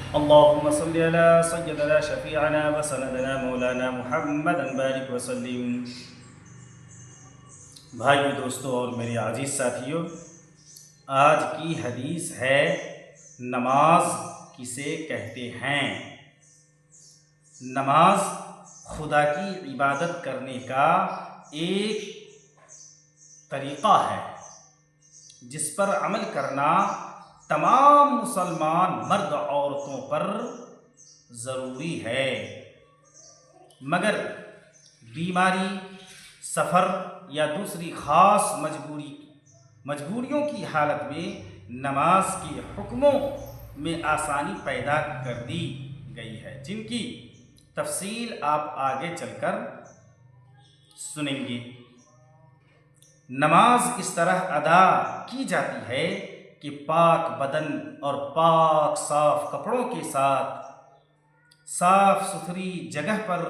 اللهم صل على سيدنا شفيعنا وسندنا مولانا محمد بارک وسلم۔ بھائیو، دوستو اور میرے عزیز ساتھیو، آج کی حدیث ہے نماز کسے کہتے ہیں۔ نماز خدا کی عبادت کرنے کا ایک طریقہ ہے جس پر عمل کرنا تمام مسلمان مرد عورتوں پر ضروری ہے، مگر بیماری، سفر یا دوسری خاص مجبوریوں کی حالت میں نماز کے حکموں میں آسانی پیدا کر دی گئی ہے، جن کی تفصیل آپ آگے چل کر سنیں گے۔ نماز اس طرح ادا کی جاتی ہے کہ پاک بدن اور پاک صاف کپڑوں کے ساتھ صاف ستھری جگہ پر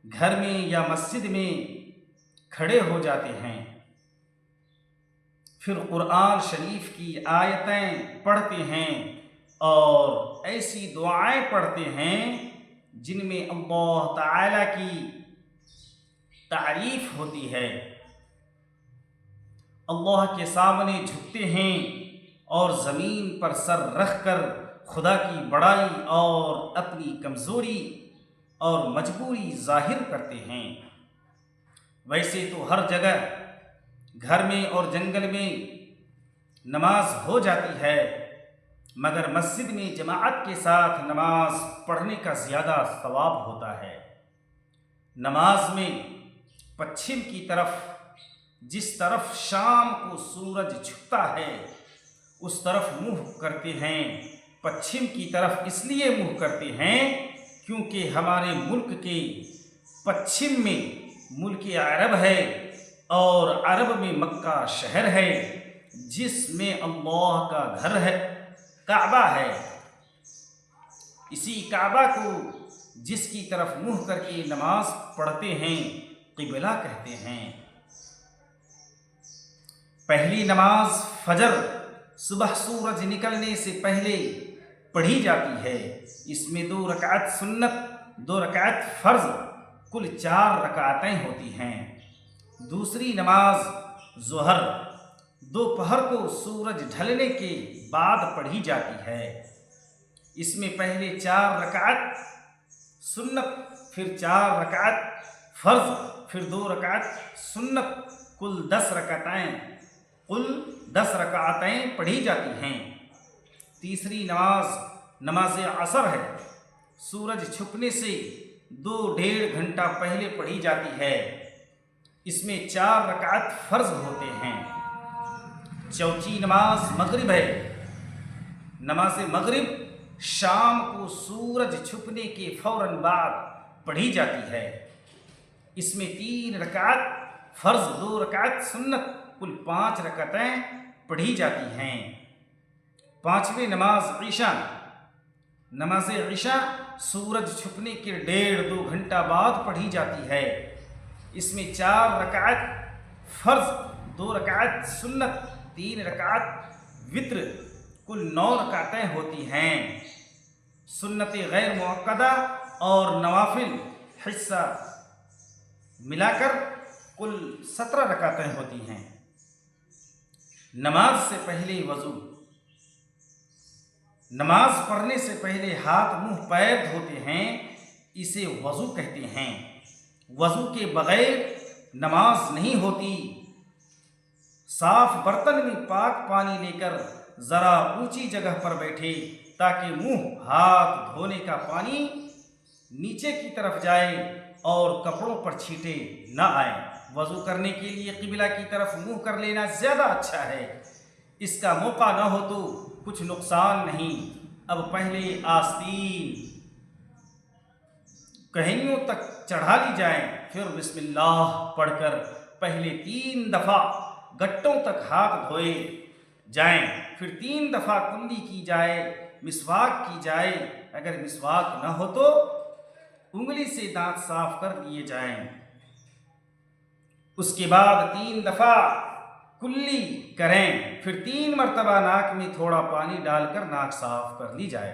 گھر میں یا مسجد میں کھڑے ہو جاتے ہیں، پھر قرآن شریف کی آیتیں پڑھتے ہیں اور ایسی دعائیں پڑھتے ہیں جن میں اللہ تعالی کی تعریف ہوتی ہے، اللہ کے سامنے جھکتے ہیں اور زمین پر سر رکھ کر خدا کی بڑائی اور اپنی کمزوری اور مجبوری ظاہر کرتے ہیں۔ ویسے تو ہر جگہ، گھر میں اور جنگل میں نماز ہو جاتی ہے، مگر مسجد میں جماعت کے ساتھ نماز پڑھنے کا زیادہ ثواب ہوتا ہے۔ نماز میں پچھم کی طرف، جس طرف شام کو سورج جھکتا ہے اس طرف منہ کرتے ہیں۔ پچھم کی طرف اس لیے منہ کرتے ہیں کیونکہ ہمارے ملک کے پچھم میں ملک عرب ہے، اور عرب میں مکہ شہر ہے جس میں اللہ کا گھر ہے، کعبہ ہے۔ اسی کعبہ کو جس کی طرف منہ کر کے نماز پڑھتے ہیں قبلہ کہتے ہیں۔ پہلی نماز فجر صبح سورج نکلنے سے پہلے پڑھی جاتی ہے۔ اس میں 2 رکعت سنت، 2 رکعت فرض، کل 4 رکعتیں ہوتی ہیں۔ دوسری نماز ظہر دوپہر کو سورج ڈھلنے کے بعد پڑھی جاتی ہے۔ اس میں پہلے 4 رکعت سنت، پھر 4 رکعت فرض، پھر 2 رکعت سنت، کل 10 رکعتیں پڑھی جاتی ہیں۔ تیسری نماز نماز عصر ہے، سورج چھپنے سے 2.5 گھنٹہ پہلے پڑھی جاتی ہے۔ اس میں 4 رکعت فرض ہوتے ہیں۔ چوتھی نماز مغرب ہے، نماز مغرب شام کو سورج چھپنے کے فوراً بعد پڑھی جاتی ہے۔ اس میں 3 رکعت فرض، 2 رکعت سنت، کل 5 رکعتیں پڑھی جاتی ہیں۔ پانچویں نماز عشاء، نماز عشاء سورج چھپنے کے 1.5-2 گھنٹہ بعد پڑھی جاتی ہے۔ اس میں 4 رکعت فرض، 2 رکعت سنت، 3 رکعت وتر، کل 9 رکعتیں ہوتی ہیں۔ سنت غیر مؤکدہ اور نوافل حصہ ملا کر کل 17 رکعتیں ہوتی ہیں۔ نماز سے پہلے وضو، نماز پڑھنے سے پہلے ہاتھ منہ پیر دھوتے ہیں، اسے وضو کہتے ہیں۔ وضو کے بغیر نماز نہیں ہوتی۔ صاف برتن میں پاک پانی لے کر ذرا اونچی جگہ پر بیٹھے تاکہ منہ ہاتھ دھونے کا پانی نیچے کی طرف جائے اور کپڑوں پر چھینٹے نہ آئیں۔ وضو کرنے کے لیے قبلہ کی طرف منہ کر لینا زیادہ اچھا ہے۔ اس کا موقع نہ ہو تو کچھ نقصان نہیں۔ اب پہلے آستین کہنیوں تک چڑھا لی جائیں، پھر بسم اللہ پڑھ کر پہلے 3 دفعہ گٹوں تک ہاتھ دھوئے جائیں، پھر 3 دفعہ کلی کی جائے، مسواک کی جائے۔ اگر مسواک نہ ہو تو انگلی سے دانت صاف کر لیے جائیں۔ اس کے بعد 3 دفعہ کلی کریں، پھر 3 مرتبہ ناک میں تھوڑا پانی ڈال کر ناک صاف کر لی جائے۔